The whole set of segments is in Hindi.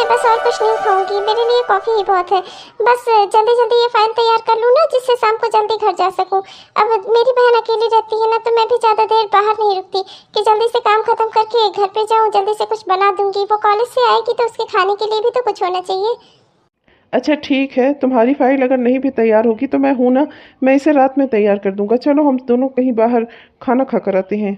बस और कुछ नहीं खाऊंगी, मेरे लिए कॉफ़ी ही बहुत है। बस जल्दी जल्दी ये फाइल तैयार कर लूँ ना, जिससे शाम को जल्दी घर जा सकूँ। अब मेरी बहन अकेली रहती है ना, तो मैं भी ज़्यादा देर बाहर नहीं रुकती कि जल्दी से काम खत्म करके घर पे जाऊँ, जल्दी से कुछ बना दूंगी। वो कॉलेज से आएगी तो उसके खाने के लिए भी तो कुछ होना चाहिए। अच्छा ठीक है, तुम्हारी फाइल अगर नहीं भी तैयार होगी तो मैं हूँ ना, मैं इसे रात में तैयार कर दूंगा। चलो हम दोनों कहीं बाहर खाना खा कर आते हैं।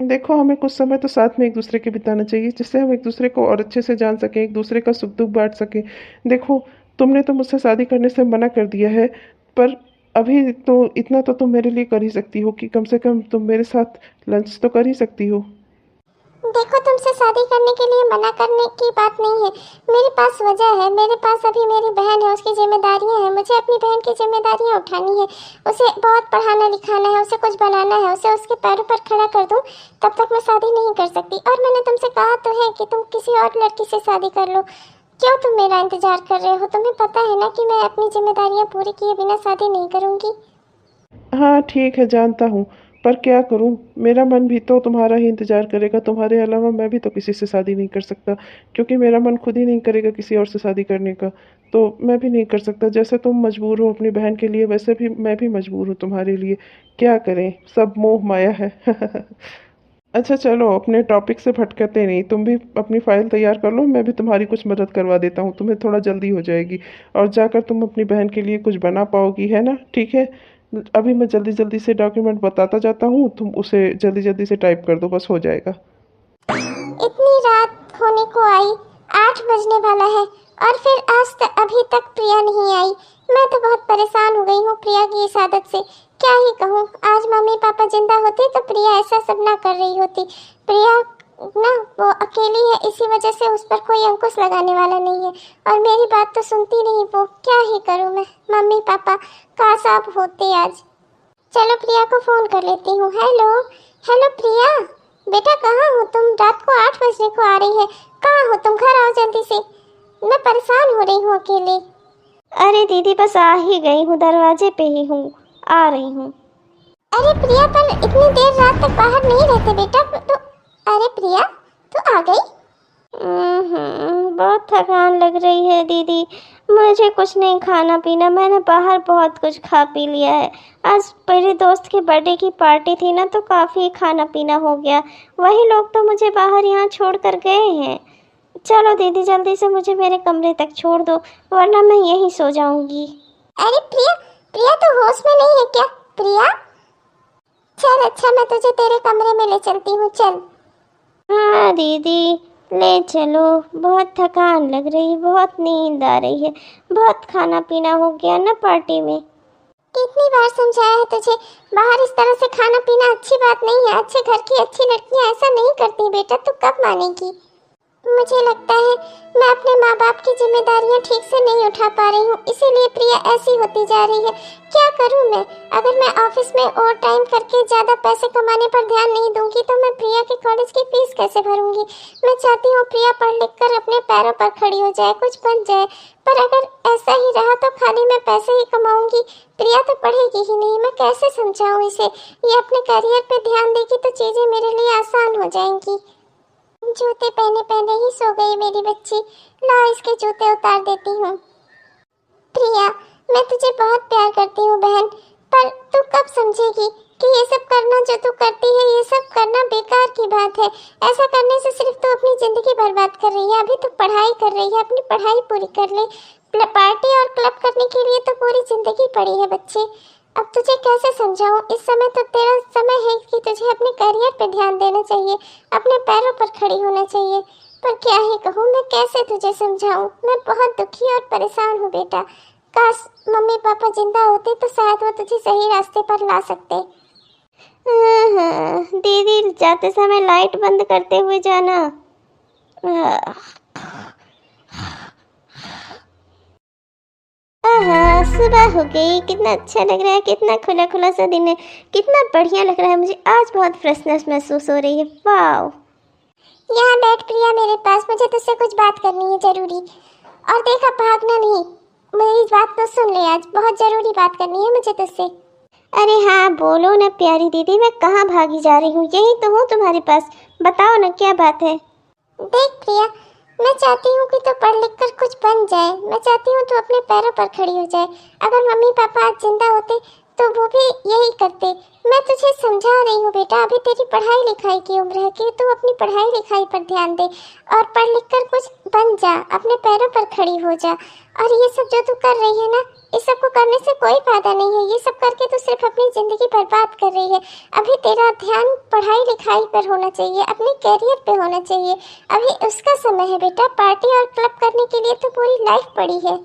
देखो, हमें कुछ समय तो साथ में एक दूसरे के बिताना चाहिए, जिससे हम एक दूसरे को और अच्छे से जान सकें, एक दूसरे का सुख दुख बांट सकें। देखो, तुमने तो मुझसे शादी करने से मना कर दिया है, पर अभी तो इतना तो तुम मेरे लिए कर ही सकती हो कि कम से कम तुम मेरे साथ लंच तो कर ही सकती हो। देखो, तुमसे शादी करने के लिए मना करने की बात नहीं है। मेरे पास वजह है, मेरे पास अभी मेरी बहन है, उसकी जिम्मेदारियां हैं। मुझे अपनी बहन की जिम्मेदारियां उठानी है। उसे बहुत पढ़ाना लिखाना है, उसे कुछ बनाना है, उसे उसके पैरों पर खड़ा कर दूं, तब तक मैं शादी नहीं कर सकती। और मैंने तुमसे कहा तो है कि तुम किसी और लड़की से शादी कर लो। क्यों तुम मेरा इंतजार कर रहे हो? तुम्हें पता है ना कि मैं अपनी जिम्मेदारियां पूरी किए बिना शादी नहीं करूंगी। हाँ ठीक है, जानता हूँ, पर क्या करूँ, मेरा मन भी तो तुम्हारा ही इंतजार करेगा। तुम्हारे अलावा मैं भी तो किसी से शादी नहीं कर सकता, क्योंकि मेरा मन खुद ही नहीं करेगा किसी और से शादी करने का। तो मैं भी नहीं कर सकता। जैसे तुम मजबूर हो अपनी बहन के लिए, वैसे भी मैं भी मजबूर हूँ तुम्हारे लिए। क्या करें, सब मोह माया है। अच्छा चलो, अपने टॉपिक से भटकते नहीं। तुम भी अपनी फाइल तैयार कर लो, मैं भी तुम्हारी कुछ मदद करवा देता हूँ, तुम्हें थोड़ा जल्दी हो जाएगी। और जाकर तुम अपनी बहन के लिए कुछ बना पाओगी, है ना? ठीक है। अभी मैं जल्दी जल्दी से डॉक्यूमेंट बताता जाता हूँ, तुम उसे जल्दी जल्दी से टाइप कर दो, बस हो जाएगा। इतनी रात होने को आई, 8 बजने वाला है, और फिर आज तक अभी तक प्रिया नहीं आई। मैं तो बहुत परेशान हो गई हूँ प्रिया की इस आदत से। क्या ही कहूँ, आज मम्मी पापा जिंदा होते तो प्रिया ऐसा सब ना कर रही होती। प्रिया ना, वो अकेली है, इसी वजह से उस पर कोई अंकुश लगाने वाला नहीं है, और मेरी बात तो सुनती नहीं वो। क्या ही करूँ मैं? मम्मी पापा काश आप होते आज। चलो प्रिया को फोन कर लेती हूँ। हेलो, हेलो प्रिया, बेटा कहाँ हो तुम? रात को 8 बजने को आ रही है, कहाँ हो तुम? घर आओ जल्दी से, मैं परेशान हो रही हूँ अकेले। अरे दीदी, बस आ ही गई हूँ, दरवाजे पे ही हूँ, आ रही हूँ। अरे प्रिया, पर इतनी देर रात तक बाहर नहीं रहते बेटा तो। अरे प्रिया, तू आ गई? बहुत थकान लग रही है दीदी, मुझे कुछ नहीं खाना पीना, मैंने बाहर बहुत कुछ खा पी लिया है। आज मेरे दोस्त के बर्थडे की पार्टी थी ना, तो काफ़ी खाना पीना हो गया। वही लोग तो मुझे बाहर यहाँ छोड़ कर गए हैं। चलो दीदी, जल्दी से मुझे मेरे कमरे तक छोड़ दो, वरना मैं यहीं सो जाऊंगी। अरे प्रिया, प्रिया तो होश में नहीं है क्या? प्रिया, चल अच्छा, मैं तुझे तेरे कमरे में ले चलती हूँ, चल। हाँ दीदी, ले चलो, बहुत थकान लग रही है, बहुत नींद आ रही है, बहुत खाना पीना हो गया ना पार्टी में। कितनी बार समझाया है तुझे, बाहर इस तरह से खाना पीना अच्छी बात नहीं है। अच्छे घर की अच्छी लड़कियां ऐसा नहीं करती बेटा, तू कब मानेगी? मुझे लगता है मैं अपने माँ बाप की जिम्मेदारियां ठीक से नहीं उठा पा रही हूँ, इसीलिए प्रिया ऐसी होती जा रही है। क्या करूँ मैं? अगर मैं ऑफिस में ओवर टाइम करके ज़्यादा पैसे कमाने पर ध्यान नहीं दूंगी तो मैं प्रिया के कॉलेज की फीस कैसे भरूंगी? मैं चाहती हूँ प्रिया पढ़ लिख कर अपने पैरों पर खड़ी हो जाए, कुछ बन जाए, पर अगर ऐसा ही रहा तो खाली मैं पैसे ही कमाऊंगी, प्रिया तो पढ़ेगी ही नहीं। मैं कैसे समझाऊँ इसे? ये अपने करियर पे ध्यान देगी तो चीज़ें मेरे लिए आसान हो जाएंगी। जूते पहने पहने ही सो गई मेरी बच्ची, ला इसके जूते उतार देती हूँ। प्रिया, मैं तुझे बहुत प्यार करती हूँ बहन, पर तू कब समझेगी कि ये सब करना जो तू करती है, ये सब करना बेकार की बात है। ऐसा करने से सिर्फ तू अपनी जिंदगी बर्बाद कर रही है। अभी तू पढ़ाई कर रही है, अपनी पढ़ाई पूरी कर ले। पार्टी और क्लब करने के लिए तो पूरी जिंदगी पड़ी है बच्चे। अब तुझे कैसे समझाऊं? इस समय तो तेरा समय है कि तुझे अपने करियर पे ध्यान देना चाहिए, अपने पैरों पर खड़ी होना चाहिए। पर क्या ही कहूँ मैं, कैसे तुझे समझाऊं? मैं बहुत दुखी और परेशान हूँ बेटा। काश मम्मी पापा जिंदा होते तो शायद वो तुझे सही रास्ते पर ला सकते। दीदी, जाते समय लाइट बंद करते हुए जाना। सुबह हो गई, कितना अच्छा लग रहा है, कितना खुला खुला सा दिन है, कितना बढ़िया लग रहा है। मुझे आज बहुत फ्रेशनेस महसूस हो रही है। वाह, यहाँ बैठ प्रिया मेरे पास, मुझे तुझसे कुछ बात करनी है जरूरी। और देखा, भागना नहीं, मेरी बात तो सुन ले, आज बहुत जरूरी बात करनी है मुझे तुझसे। अरे हाँ बोलो ना प्यारी दीदी, मैं कहाँ भागी जा रही हूँ, यही तो हूँ तुम्हारे पास, बताओ ना क्या बात है। देख प्रिया, मैं चाहती हूँ कि तू पढ़ लिख कर कुछ बन जाए। मैं चाहती हूँ तू अपने पैरों पर खड़ी हो जाए। अगर मम्मी पापा आज जिंदा होते तो वो भी यही करते। मैं तुझे समझा रही हूँ बेटा, अभी तेरी पढ़ाई लिखाई की उम्र है कि तू अपनी पढ़ाई लिखाई पर ध्यान दे और पढ़ लिख कर कुछ बन जा, अपने पैरों पर खड़ी हो जा। और ये सब जो तू कर रही है ना, इस सब को करने से कोई फायदा नहीं है। ये सब करके तू सिर्फ अपनी जिंदगी बर्बाद कर रही है। अभी तेरा ध्यान पढ़ाई लिखाई पर होना चाहिए, अपने कैरियर पे होना चाहिए। अभी उसका समय है बेटा। पार्टी और क्लब करने के लिए तो पूरी लाइफ पड़ी है।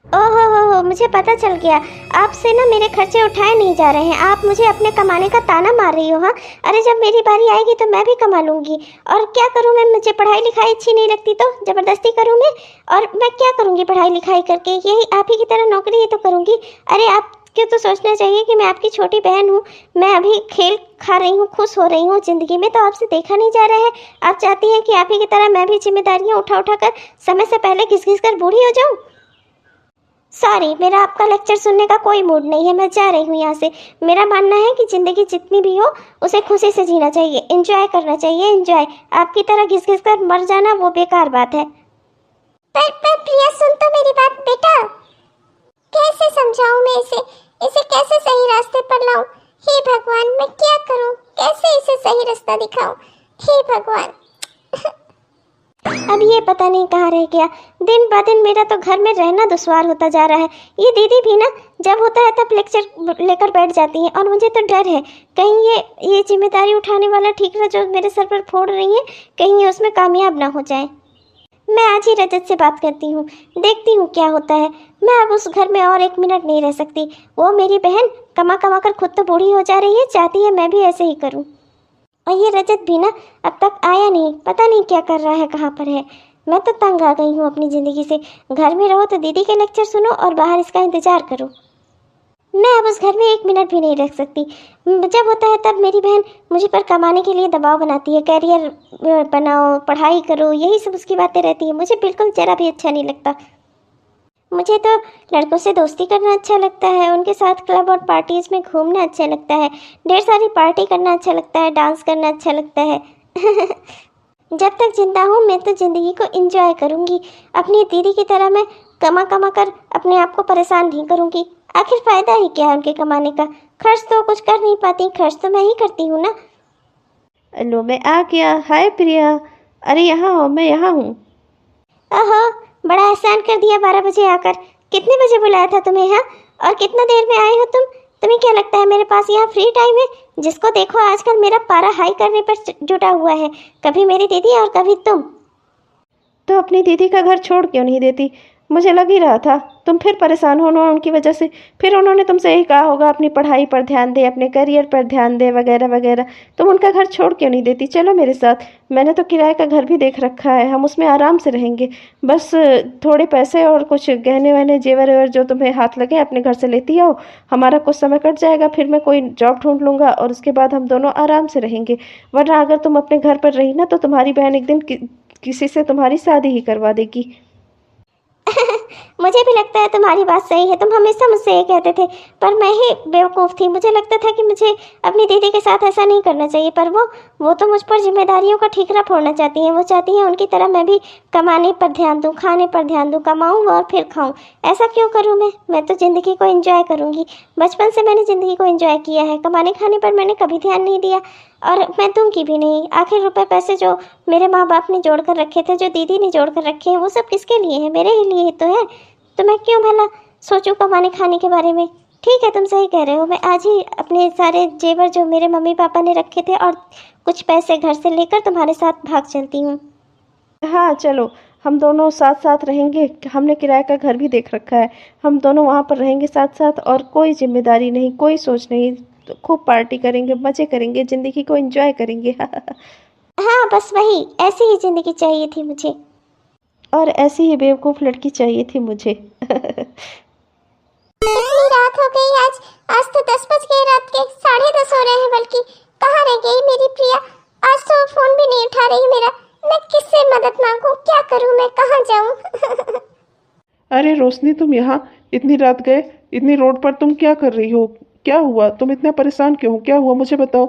ओहो हो, मुझे पता चल गया। आपसे ना मेरे खर्चे उठाए नहीं जा रहे हैं। आप मुझे अपने कमाने का ताना मार रही हो। हाँ, अरे जब मेरी बारी आएगी तो मैं भी कमा लूँगी। और क्या करूँ मैं? मुझे पढ़ाई लिखाई अच्छी नहीं लगती तो ज़बरदस्ती करूँ मैं? और मैं क्या करूँगी पढ़ाई लिखाई करके? यही आप ही की तरह नौकरी ही तो करूँगी। अरे आप क्यों तो सोचना चाहिए कि मैं आपकी छोटी बहन हूँ। मैं अभी खेल खा रही हूँ, खुश हो रही हूँ ज़िंदगी में, तो आपसे देखा नहीं जा रहा है। आप चाहती हैं कि आप ही की तरह मैं भी जिम्मेदारियाँ उठा उठा कर समय से पहले घिस घिस कर बूढ़ी हो जाऊँ। सॉरी, मेरा आपका लेक्चर सुनने का कोई मूड नहीं है। मैं जा रही हूँ यहाँ से। मेरा मानना है कि ज़िंदगी जितनी भी हो उसे खुशी से जीना चाहिए, एंजॉय करना चाहिए, एंजॉय। आपकी तरह घिस घिस कर मर जाना वो बेकार बात है। पर प्रिया सुन तो मेरी बात बेटा। कैसे समझाऊं मैं इसे कैसे सही रास्ते पर लाऊं? हे भगवान, मैं क्या करूं? कैसे इसे सही रास्ता दिखाऊं? हे भगवान। अब ये पता नहीं कहाँ रह गया। दिन ब दिन मेरा तो घर में रहना दुश्वार होता जा रहा है। ये दीदी भी ना जब होता है तब लेक्चर लेकर बैठ जाती है, और मुझे तो डर है कहीं ये जिम्मेदारी उठाने वाला ठीकरा जो मेरे सर पर फोड़ रही है, कहीं ये उसमें कामयाब ना हो जाए। मैं आज ही रजत से बात करती हूँ, देखती हूँ क्या होता है। मैं अब उस घर में और 1 मिनट नहीं रह सकती। वो मेरी बहन कमा कमा कर खुद तो बूढ़ी हो जा रही है, चाहती है मैं भी ऐसे ही करूँ। और ये रजत भी ना अब तक आया नहीं, पता नहीं क्या कर रहा है, कहाँ पर है। मैं तो तंग आ गई हूँ अपनी ज़िंदगी से। घर में रहो तो दीदी के लेक्चर सुनो और बाहर इसका इंतज़ार करो। मैं अब उस घर में 1 मिनट भी नहीं रह सकती। जब होता है तब मेरी बहन मुझे पर कमाने के लिए दबाव बनाती है, कैरियर बनाओ, पढ़ाई करो, यही सब उसकी बातें रहती हैं। मुझे बिल्कुल ज़रा भी अच्छा नहीं लगता। मुझे तो लड़कों से दोस्ती करना अच्छा लगता है, उनके साथ क्लब और पार्टीज़ में घूमना अच्छा लगता है, ढेर सारी पार्टी करना अच्छा लगता है, डांस करना अच्छा लगता है। जब तक जिंदा हूँ मैं तो ज़िंदगी को एंजॉय करूँगी। अपनी दीदी की तरह मैं कमा कमा कर अपने आप को परेशान नहीं करूँगी। आखिर फ़ायदा ही क्या है उनके कमाने का? खर्च तो कुछ कर नहीं पाती, खर्च तो मैं ही करती हूँ ना। लो मैं आ गया। हाय प्रिया। अरे यहाँ हो, मैं यहाँ हूँ। ओहो, बड़ा एहसान कर दिया 12 बजे आकर। कितने बजे बुलाया था तुम्हें यहाँ? और कितना देर में आए हो तुम? तुम्हें क्या लगता है मेरे पास यहाँ फ्री टाइम है? जिसको देखो आजकल मेरा पारा हाई करने पर जुटा हुआ है, कभी मेरी दीदी और कभी तुम। तो अपनी दीदी का घर छोड़ क्यों नहीं देती? मुझे लग ही रहा था तुम फिर परेशान होना उनकी वजह से। फिर उन्होंने तुमसे यही कहा होगा अपनी पढ़ाई पर ध्यान दे, अपने करियर पर ध्यान दे, वगैरह वगैरह। तुम उनका घर छोड़ क्यों नहीं देती? चलो मेरे साथ। मैंने तो किराए का घर भी देख रखा है, हम उसमें आराम से रहेंगे। बस थोड़े पैसे और कुछ गहने वहने जेवर वेवर जो तुम्हें हाथ लगे अपने घर से लेती आओ। हमारा कुछ समय कट जाएगा, फिर मैं कोई जॉब ढूंढ लूँगा और उसके बाद हम दोनों आराम से रहेंगे। वरना अगर तुम अपने घर पर रही ना तो तुम्हारी बहन एक दिन किसी से तुम्हारी शादी ही करवा देगी। मुझे भी लगता है तुम्हारी बात सही है। तुम हमेशा मुझसे ये कहते थे, पर मैं ही बेवकूफ़ थी। मुझे लगता था कि मुझे अपनी दीदी के साथ ऐसा नहीं करना चाहिए, पर वो तो मुझ पर जिम्मेदारियों का ठीकरा फोड़ना चाहती हैं। वो चाहती हैं उनकी तरह मैं भी कमाने पर ध्यान दूँ, खाने पर ध्यान दूँ, कमाऊँ और फिर खाऊँ। ऐसा क्यों करूँ मैं तो ज़िंदगी को एंजॉय करूँगी। बचपन से मैंने ज़िंदगी को एंजॉय किया है, कमाने खाने पर मैंने कभी ध्यान नहीं दिया, और मैं दूंगी भी नहीं। आखिर रुपए पैसे जो मेरे माँ बाप ने जोड़ कर रखे थे, जो दीदी ने जोड़ कर रखे हैं, वो सब किसके लिए है? मेरे ही लिए ही तो है। तो मैं क्यों भला सोचूं कमाने खाने के बारे में? ठीक है, तुम सही कह रहे हो। मैं आज ही अपने सारे जेवर जो मेरे मम्मी पापा ने रखे थे और कुछ पैसे घर से लेकर तुम्हारे साथ भाग चलती हूँ। हाँ चलो, हम दोनों साथ साथ रहेंगे। हमने किराए का घर भी देख रखा है, हम दोनों वहाँ पर रहेंगे साथ साथ, और कोई जिम्मेदारी नहीं, कोई सोच नहीं। तो खूब पार्टी करेंगे, मज़े करेंगे, ज़िंदगी को एंजॉय करेंगे। हाँ, बस वही, ऐसी ही ज़िंदगी चाहिए थी मुझे। और ऐसी ही बेवकूफ़ लड़की चाहिए थी मुझे। इतनी रात हो गई आज। आज तो 10 बज गए रात के, 10:30 हो रहे हैं बल्कि। कहाँ रह गई मेरी प्रिया? आज तो फोन भी नहीं उठा रही मेरा। मैं किससे मदद मांगूं? क्या करूं मैं? कहाँ जाऊं? अरे रोशनी, तुम यहाँ इतनी रात गए, इतनी रोड पर तुम क्या कर रही हो? क्या हुआ? तुम इतना परेशान क्यों हो? क्या हुआ मुझे बताओ।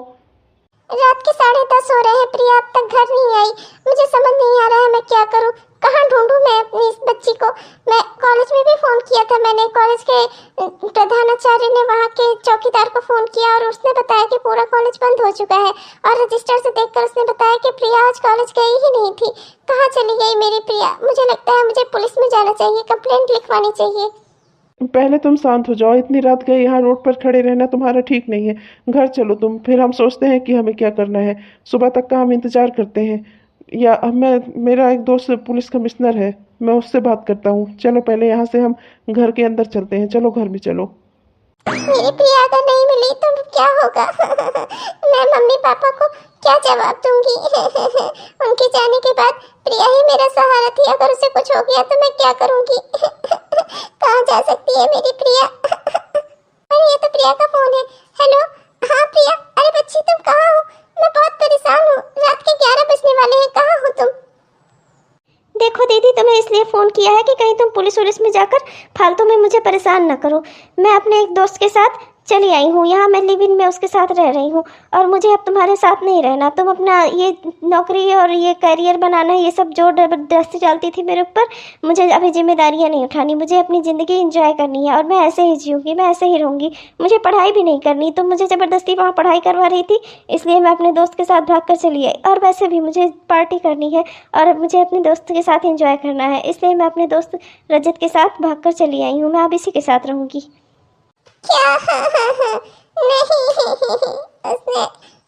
रात के 10:30 हो रहे हैं प्रिया, अब तक घर नहीं आई। मुझे समझ नहीं आ रहा है मैं क्या करूं। कहाँ ढूंढूं मैं अपनी इस बच्ची को? मैं कॉलेज में भी फ़ोन किया था, मैंने कॉलेज के प्रधानाचार्य ने वहाँ के चौकीदार को फ़ोन किया और उसने बताया कि पूरा कॉलेज बंद हो चुका है, और रजिस्टर से देखकर उसने बताया कि प्रिया आज कॉलेज गई ही नहीं थी। कहाँ चली गई मेरी प्रिया? मुझे लगता है मुझे पुलिस में जाना चाहिए, कंप्लेंट लिखवानी चाहिए। पहले तुम शांत हो जाओ। इतनी रात गए यहाँ रोड पर खड़े रहना तुम्हारा ठीक नहीं है। घर चलो तुम, फिर हम सोचते हैं कि हमें क्या करना है। सुबह तक का हम इंतजार करते हैं। या मैं, मेरा एक दोस्त पुलिस कमिश्नर है, मैं उससे बात करता हूँ। चलो पहले यहाँ से हम घर के अंदर चलते हैं। चलो घर में चलो। मेरी प्रिया अगर नहीं मिली तो क्या होगा? मैं मम्मी पापा को क्या जवाब दूंगी? उनके जाने के बाद प्रिया ही मेरा सहारा थी, अगर उसे कुछ हो गया तो मैं क्या करूंगी? कहाँ जा सकती है मेरी प्रिया? अरे ये तो प्रिया का फोन है। हेलो, हाँ प्रिया। अरे बच्ची तुम कहाँ हो? मैं बहुत परेशान हूँ, रात के 11 बजने वाले हैं, कहाँ हो तुम? देखो दीदी, तुम्हें इसलिए फ़ोन किया है कि कहीं तुम पुलिस वुलिस में जाकर फालतू में मुझे परेशान न करो। मैं अपने एक दोस्त के साथ चली आई हूँ, यहाँ मैं लिव इन में उसके साथ रह रही हूँ, और मुझे अब तुम्हारे साथ नहीं रहना। तुम अपना ये नौकरी और ये करियर बनाना, ये सब जो जबरदस्ती डालती थी मेरे ऊपर, मुझे अभी जिम्मेदारियाँ नहीं उठानी। मुझे अपनी ज़िंदगी एंजॉय करनी है और मैं ऐसे ही जीऊँगी, मैं ऐसे ही रहूँगी। मुझे पढ़ाई भी नहीं करनी। तुम मुझे ज़बरदस्ती वहाँ पढ़ाई करवा रही थी, इसलिए मैं अपने दोस्त के साथ भाग कर चली आई। और वैसे भी मुझे पार्टी करनी है और मुझे अपने दोस्त के साथ एंजॉय करना है, इसलिए मैं अपने दोस्त रजत के साथ भाग कर चली आई हूँ। मैं अब इसी के साथ रहूँगी। क्या? नहीं, उसने,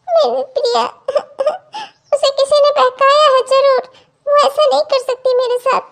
मेरी प्रिया, उसे किसी ने बहकाया है जरूर। वो ऐसा नहीं कर सकती मेरे साथ।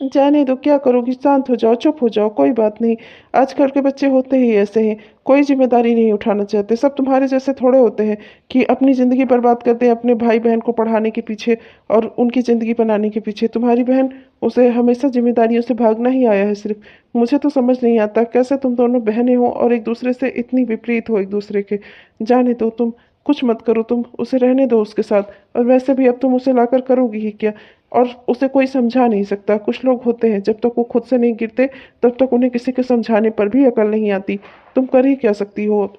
जाने दो, क्या करोगी? शांत हो जाओ, चुप हो जाओ, कोई बात नहीं। आजकल के बच्चे होते ही ऐसे हैं, कोई जिम्मेदारी नहीं उठाना चाहते। सब तुम्हारे जैसे थोड़े होते हैं कि अपनी ज़िंदगी बर्बाद करते हैं अपने भाई बहन को पढ़ाने के पीछे और उनकी ज़िंदगी बनाने के पीछे। तुम्हारी बहन, उसे हमेशा जिम्मेदारियों से भागना ही आया है सिर्फ। मुझे तो समझ नहीं आता कैसे तुम दोनों बहनें हो और एक दूसरे से इतनी विपरीत हो एक दूसरे के। जाने दो, तुम कुछ मत करो, तुम उसे रहने दो उसके साथ। और वैसे भी अब तुम उसे लाकर करोगी ही क्या? और उसे कोई समझा नहीं सकता। कुछ लोग होते हैं, जब तक वो खुद से नहीं गिरते तब तक उन्हें किसी के समझाने पर भी अकल नहीं आती। तुम कर ही क्या सकती हो अब?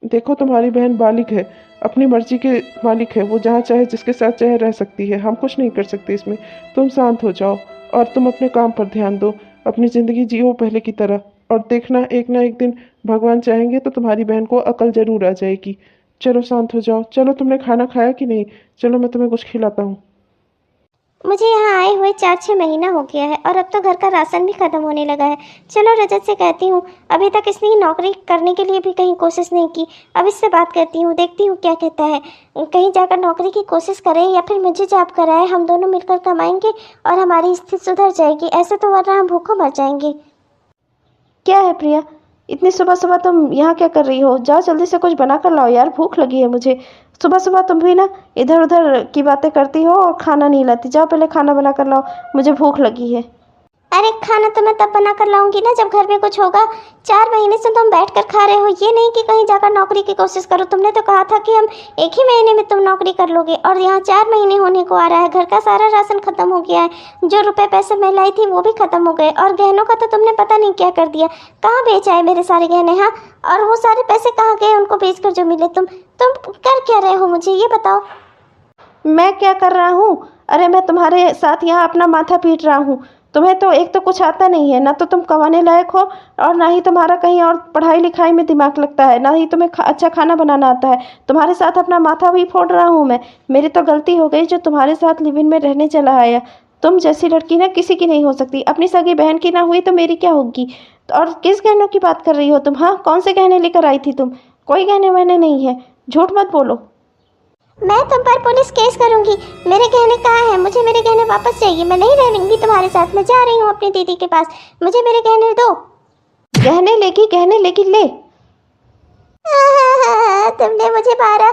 देखो, तुम्हारी बहन बालिग है, अपनी मर्जी के मालिक है। वो जहाँ चाहे जिसके साथ चाहे रह सकती है, हम कुछ नहीं कर सकते इसमें। तुम शांत हो जाओ और तुम अपने काम पर ध्यान दो, अपनी ज़िंदगी जियो पहले की तरह। और देखना, एक ना एक दिन भगवान चाहेंगे तो तुम्हारी बहन को अकल जरूर आ जाएगी। चलो शांत हो जाओ। चलो, तुमने खाना खाया कि नहीं? चलो मैं तुम्हें कुछ खिलाता हूँ। मुझे यहाँ आए हुए 4-6 महीना हो गया है और अब तो घर का राशन भी ख़त्म होने लगा है। चलो रजत से कहती हूँ, अभी तक इसने नौकरी करने के लिए भी कहीं कोशिश नहीं की। अब इससे बात करती हूँ, देखती हूँ क्या कहता है। कहीं जाकर नौकरी की कोशिश करे या फिर मुझे जॉब कराए, हम दोनों मिलकर कमाएंगे और हमारी स्थिति सुधर जाएगी। ऐसे तो वरना हम भूखों मर जाएंगे। क्या है प्रिया, इतनी सुबह सुबह तुम यहाँ क्या कर रही हो? जाओ जल्दी से कुछ बना कर लाओ यार, भूख लगी है मुझे। सुबह सुबह तुम भी ना इधर उधर की बातें करती हो और खाना नहीं लाती। जाओ पहले खाना बना कर लाओ, मुझे भूख लगी है। अरे खाना तो मैं तब बना कर लाऊंगी ना जब घर में कुछ होगा। 4 महीने से तुम बैठ कर खा रहे हो, ये नहीं कि कहीं जाकर नौकरी की कोशिश करो। तुमने तो कहा था कि हम 1 ही महीने में तुम नौकरी कर लोगे, और यहाँ 4 महीने होने को आ रहा है। घर का सारा राशन खत्म हो गया है, जो रुपए पैसे मैं लाई थी वो भी खत्म हो गए, और गहनों का तो तुमने पता नहीं क्या कर दिया। कहाँ बेच आए मेरे सारे गहने? हाँ, और वो सारे पैसे कहाँ गए उनको बेच कर जो मिले? तुम कर क्या रहे हो, मुझे ये बताओ। मैं क्या कर रहा हूँ? अरे मैं तुम्हारे साथ यहाँ अपना माथा पीट रहा हूँ। तुम्हें तो एक तो कुछ आता नहीं है, ना तो तुम कमाने लायक हो और ना ही तुम्हारा कहीं और पढ़ाई लिखाई में दिमाग लगता है, ना ही तुम्हें अच्छा खाना बनाना आता है। तुम्हारे साथ अपना माथा भी फोड़ रहा हूँ मैं। मेरी तो गलती हो गई जो तुम्हारे साथ लिव इन में रहने चला आया। तुम जैसी लड़की ना किसी की नहीं हो सकती। अपनी सगी बहन की ना हुई तो मेरी क्या होगी? और किस गहनों की बात कर रही हो तुम? हाँ, कौन से गहने लेकर आई थी तुम? कोई गहने वहने नहीं है, झूठ मत बोलो। मैं तुम पर पुलिस केस करूंगी। मेरे गहने कहाँ हैं? मुझे मेरे गहने वापस चाहिए। मैं नहीं रहूंगी तुम्हारे साथ, मैं जा रही हूँ अपनी दीदी के पास। मुझे मेरे गहने दो। गहने लेगी, गहने लेगी, ले। तुमने मुझे मारा।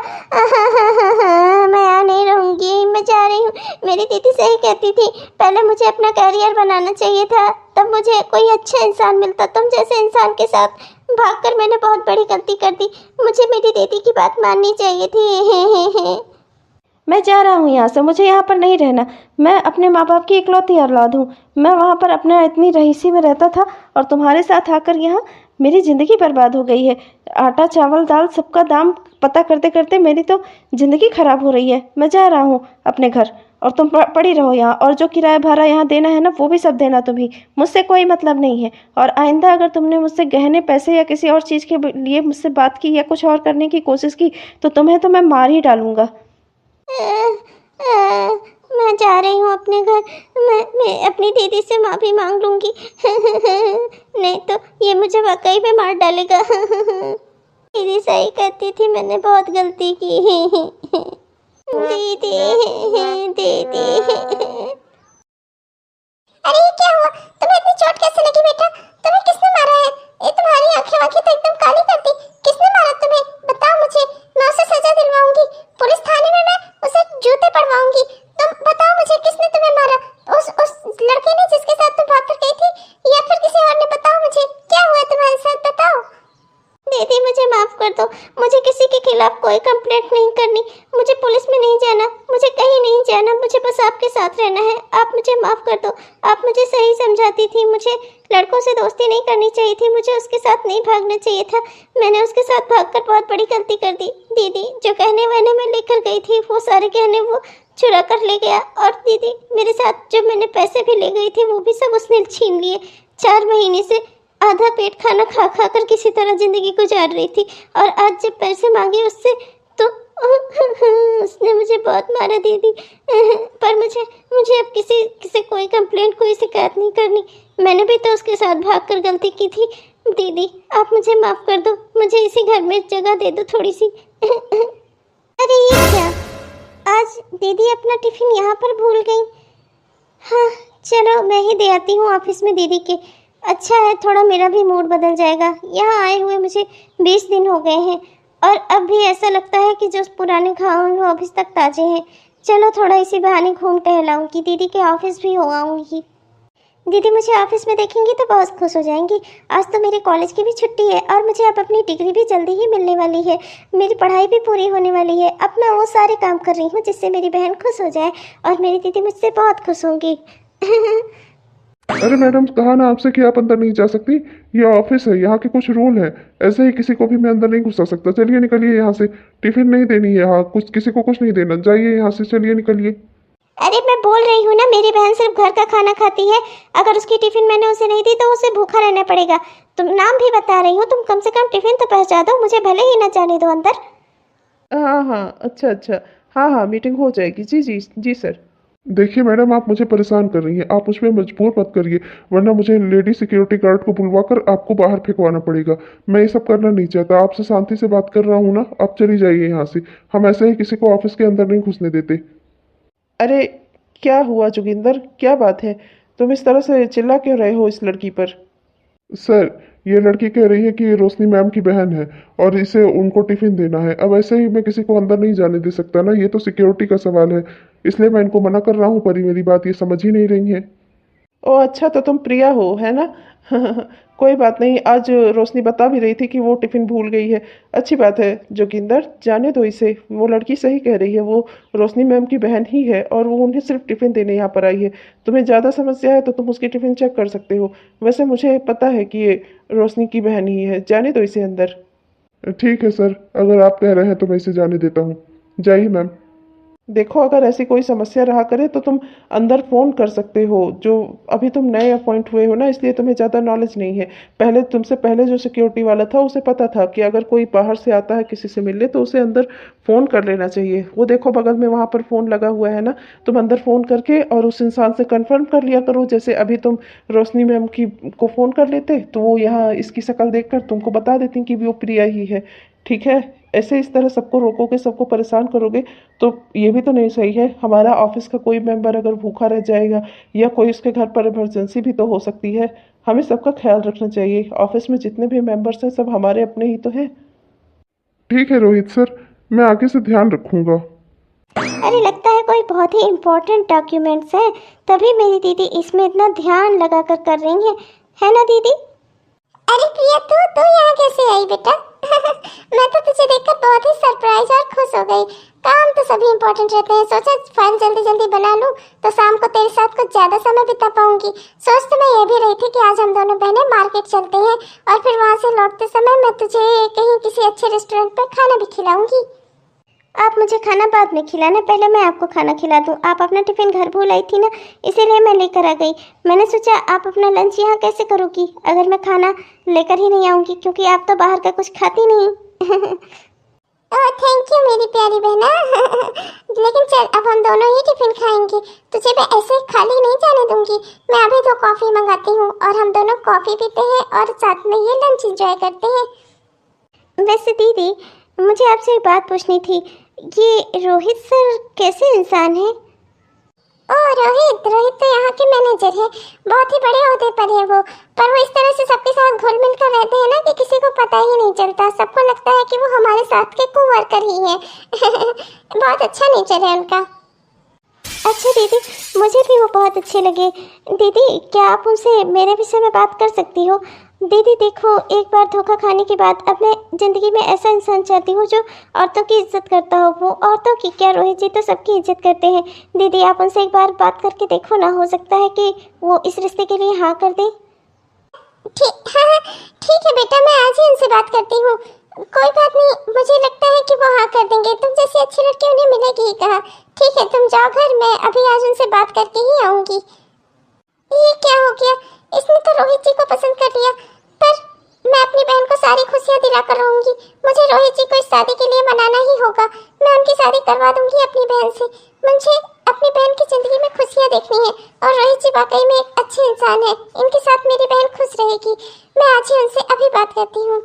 मैं यहाँ नहीं रहूंगी, मैं जा रही हूँ। मेरी दीदी सही कहती थी, पहले मुझे अपना करियर बनाना चाहिए था, तब मुझे कोई अच्छा इंसान मिलता। तुम जैसे इंसान के साथ भागकर मैंने बहुत बड़ी गलती कर दी। मुझे मेरी दीदी की बात माननी चाहिए थी। मैं जा रहा हूँ यहाँ से, मुझे यहाँ पर नहीं रहना। मैं अपने माँ बाप की इकलौती औलाद हूँ। मैं वहाँ पर अपने इतनी रईसी में रहता था और तुम्हारे साथ आकर यहाँ मेरी ज़िंदगी बर्बाद हो गई है। आटा चावल दाल सबका दाम पता करते करते मेरी तो ज़िंदगी ख़राब हो रही है। मैं जा रहा हूँ अपने घर, और तुम पड़ी रहो यहाँ, और जो किराया भाड़ा यहाँ देना है ना वो भी सब देना तुम्ही, मुझसे कोई मतलब नहीं है। और आइंदा अगर तुमने मुझसे गहने पैसे या किसी और चीज़ के लिए मुझसे बात की या कुछ और करने की कोशिश की तो तुम्हें तो मैं मार ही डालूंगा। मैं जा रही हूँ अपने घर। मैं अपनी दीदी से माफ़ी मांग लूँगी। नहीं तो ये मुझे वाकई में मार डालेगा। दीदी सही कहती थी, मैंने बहुत गलती की। दीदी दीदी। अरे ये क्या हुआ? तुम्हें इतनी चोट कैसे लगी बेटा? तुम्हें किसने मारा है? ये तुम्हारी आंखें तो एकदम काली कर दी। किसने मारा तुम्हें? बताओ मुझे, मैं उसे सजा दिलवाऊंगी। पुलिस थाने में मैं उसे जूते पड़वाऊंगी। तुम बताओ मुझे, किसने तुम्हें मारा? उस लड़के ने जिसके साथ तुम भाग कर गई थी, या फिर किसी और ने? बताओ मुझे, क्या हुआ तुम्हारे साथ, बताओ। दीदी मुझे माफ़ कर दो, मुझे किसी के खिलाफ कोई कंप्लेंट नहीं करनी, मुझे पुलिस में नहीं जाना, मुझे कहीं नहीं जाना, मुझे बस आपके साथ रहना है। आप मुझे माफ़ कर दो। आप मुझे सही समझाती थी, मुझे लड़कों से दोस्ती नहीं करनी चाहिए थी, मुझे उसके साथ नहीं भागना चाहिए था। मैंने उसके साथ भागकर बहुत बड़ी गलती कर दी। दीदी जो गहने वहने मैं लेकर गई थी वो सारे गहने वो चुरा कर ले गया। और दीदी मेरे साथ जो मैंने पैसे भी ले गई थी वो भी सब उसने छीन लिए। 4 महीने से आधा पेट खाना खा खा कर किसी तरह ज़िंदगी गुजार रही थी, और आज जब पैसे मांगे उससे तो उसने मुझे बहुत मारा दीदी। पर मुझे अब किसी कोई कंप्लेंट, कोई शिकायत नहीं करनी। मैंने भी तो उसके साथ भागकर गलती की थी। दीदी आप मुझे माफ़ कर दो, मुझे इसी घर में जगह दे दो थोड़ी सी। अरे ये क्या, आज दीदी अपना टिफ़िन यहाँ पर भूल गई। हाँ चलो मैं ही दे आती हूँ ऑफिस में दीदी के। अच्छा है, थोड़ा मेरा भी मूड बदल जाएगा। यहाँ आए हुए मुझे 20 दिन हो गए हैं और अब भी ऐसा लगता है कि जो पुराने घाव हैं वो अभी तक ताज़े हैं। चलो थोड़ा इसी बहाने घूम टहलाऊंगी, दीदी के ऑफिस भी हो आऊँगी। दीदी मुझे ऑफिस में देखेंगी तो बहुत खुश हो जाएंगी। आज तो मेरे कॉलेज की भी छुट्टी है और मुझे अब अपनी डिग्री भी जल्दी ही मिलने वाली है। मेरी पढ़ाई भी पूरी होने वाली है। अब मैं वो सारे काम कर रही हूँ जिससे मेरी बहन खुश हो जाए और मेरी दीदी मुझसे बहुत खुश होंगी। अरे मैडम, कहा ना आपसे कि आप अंदर नहीं जा सकती। ये ऑफिस है, यहाँ के कुछ रूल हैं। ऐसे ही किसी को भी मैं अंदर नहीं घुसा सकता। चलिए निकलिए यहाँ से। टिफिन नहीं देनी है यहाँ, कुछ किसी को कुछ नहीं देना। जाइए यहाँ से, चलिए निकलिए। अरे मैं बोल रही हूँ ना, मेरी बहन सिर्फ घर का खाना खाती है। अगर उसकी टिफिन मैंने उसे नहीं दी तो उसे भूखा रहना पड़ेगा। तुम नाम भी बता रही हो, तुम कम से कम टिफिन तो पहुँचा दो, मुझे भले ही ना जाने दो अंदर। हाँ हाँ, अच्छा अच्छा, हाँ हाँ, मीटिंग हो जाएगी। जी जी जी सर। देखिए मैडम, आप मुझे परेशान कर रही हैं। आप मुझ पर मजबूर मत करिए, वरना मुझे लेडी सिक्योरिटी गार्ड को बुलवाकर आपको बाहर फेंकवाना पड़ेगा। मैं ये सब करना नहीं चाहता। आपसे शांति से बात कर रहा हूँ ना। आप चली जाइए यहाँ से। हम ऐसे ही किसी को ऑफिस के अंदर नहीं घुसने देते। अरे क्या हुआ जोगिंदर, क्या बात है? तुम इस तरह से चिल्ला क्यों रहे हो इस लड़की पर? सर, ये लड़की कह रही है कि ये रोशनी मैम की बहन है और इसे उनको टिफिन देना है। अब ऐसे ही मैं किसी को अंदर नहीं जाने दे सकता ना, ये तो सिक्योरिटी का सवाल है। इसलिए मैं इनको मना कर रहा हूँ, पर ये मेरी बात ये समझ ही नहीं रही है। ओ अच्छा, तो तुम प्रिया हो, है ना? कोई बात नहीं। आज रोशनी बता भी रही थी कि वो टिफिन भूल गई है। अच्छी बात है जोगिंदर, जाने दो इसे। वो लड़की सही कह रही है, वो रोशनी मैम की बहन ही है और वो उन्हें सिर्फ टिफिन देने यहाँ पर आई है। तुम्हें ज़्यादा समस्या है तो तुम उसकी टिफिन चेक कर सकते हो। वैसे मुझे पता है कि ये रोशनी की बहन ही है। जाने दो इसे अंदर। ठीक है सर, अगर आप कह रहे हैं तो मैं इसे जाने देता हूँ। जाइए मैम। देखो, अगर ऐसी कोई समस्या रहा करे तो तुम अंदर फ़ोन कर सकते हो। जो अभी तुम नए अपॉइंट हुए हो ना, इसलिए तुम्हें ज़्यादा नॉलेज नहीं है। पहले तुमसे पहले जो सिक्योरिटी वाला था उसे पता था कि अगर कोई बाहर से आता है किसी से मिलने तो उसे अंदर फ़ोन कर लेना चाहिए। वो देखो बगल में वहाँ पर फ़ोन लगा हुआ है ना, तुम अंदर फ़ोन करके और उस इंसान से कन्फर्म कर लिया करो। जैसे अभी तुम रोशनी मैम की को फ़ोन कर लेते तो वो यहाँ इसकी शक्ल देखकर तुमको बता देती कि वो प्रिया ही है। ठीक है? ऐसे इस तरह सबको रोकोगे, सबको परेशान करोगे तो ये भी तो नहीं सही है। हमारा ऑफिस का कोई मेंबर अगर भूखा रह जाएगा या कोई उसके घर पर इमरजेंसी भी तो हो सकती है। हमें सबका ख्याल रखना चाहिए। ऑफिस में जितने भी मेंबर्स हैं सब हमारे अपने ही तो हैं। ठीक है रोहित सर, मैं आगे से ध्यान रखूंगा। अरे लगता है कोई बहुत ही इम्पोर्टेंट डॉक्यूमेंट्स हैं, तभी मेरी दीदी इसमें इतना ध्यान लगा कर रही है ना दीदी? अरे प्रिया, तू यहाँ कैसे आई बेटा? मैं तो तुझे देखकर बहुत ही सरप्राइज और खुश हो गई। काम तो सभी इम्पोर्टेंट रहते हैं। सोचा फाइल जल्दी जल्दी बना लूँ तो शाम को तेरे साथ कुछ ज़्यादा समय बिता पाऊंगी। सोच तो मैं ये भी रही थी कि आज हम दोनों बहनें मार्केट चलते हैं और फिर वहाँ से लौटते समय मैं तुझे कहीं किसी अच्छे रेस्टोरेंट पर खाना भी खिलाऊंगी। आप मुझे खाना बाद में खिलाना, पहले मैं आपको खाना खिला दूँ। आप अपना टिफ़िन घर भूल आई थी ना, इसीलिए मैं लेकर आ गई। मैंने सोचा आप अपना लंच यहाँ कैसे करोगी अगर मैं खाना लेकर ही नहीं आऊँगी, क्योंकि आप तो बाहर का कुछ खाती नहीं। ओह थैंक यू मेरी प्यारी बहना। लेकिन चल अब हम दोनों ही टिफिन खाएंगे, तुझे मैं ऐसे खाली नहीं जाने दूंगी। मैं अभी तो कॉफ़ी मंगाती हूँ और हम दोनों कॉफ़ी पीते हैं और साथ में ये लंच एंजॉय करते हैं। वैसे दीदी मुझे आपसे एक बात पूछनी थी, ये रोहित सर कैसे इंसान है? ओह रोहित तो यहाँ के मैनेजर है, बहुत ही बड़े ओहदे पर है वो। पर वो इस तरह से सबके साथ घुल मिल कर रहते हैं ना कि किसी को पता ही नहीं चलता, सबको लगता है कि वो हमारे साथ के कोवर्कर ही है। बहुत अच्छा नेचर है उनका। अच्छा दीदी, मुझे भी वो बहुत अच्छे लगे। दीदी क्या आप उनसे मेरे विषय में बात कर सकती हो? दीदी देखो, एक बार धोखा खाने के बाद अब मैं ज़िंदगी में ऐसा इंसान चाहती हूँ जो औरतों की इज्जत करता हो। वो औरतों की क्या, रोहित जी तो सबकी इज्जत करते हैं। दीदी आप उनसे एक बार बात करके देखो ना, हो सकता है कि वो इस रिश्ते के लिए हाँ कर दें। हाँ ठीक है बेटा, मैं आज ही उनसे बात करती हूँ। कोई बात नहीं, मुझे लगता है कि वो हाँ कर देंगे। तुम जैसी अच्छी लड़की उन्हें मिलेगी ही कहाँ। ठीक है तुम जाओ घर, मैं अभी आज उनसे बात करके ही आऊँगी। ये क्या हो गया, इसने तो रोहित जी को पसंद कर लिया। पर मैं अपनी बहन को सारी खुशियाँ दिला कर रहूँगी। मुझे रोहित जी को इस शादी के लिए मनाना ही होगा। मैं उनकी शादी करवा दूँगी अपनी बहन से। मुझे अपनी बहन की ज़िंदगी में खुशियाँ देखनी है और रोहित जी वाकई में एक अच्छे इंसान है। इनके साथ मेरी बहन खुश रहेगी। मैं आज ही उनसे अभी बात करती हूँ।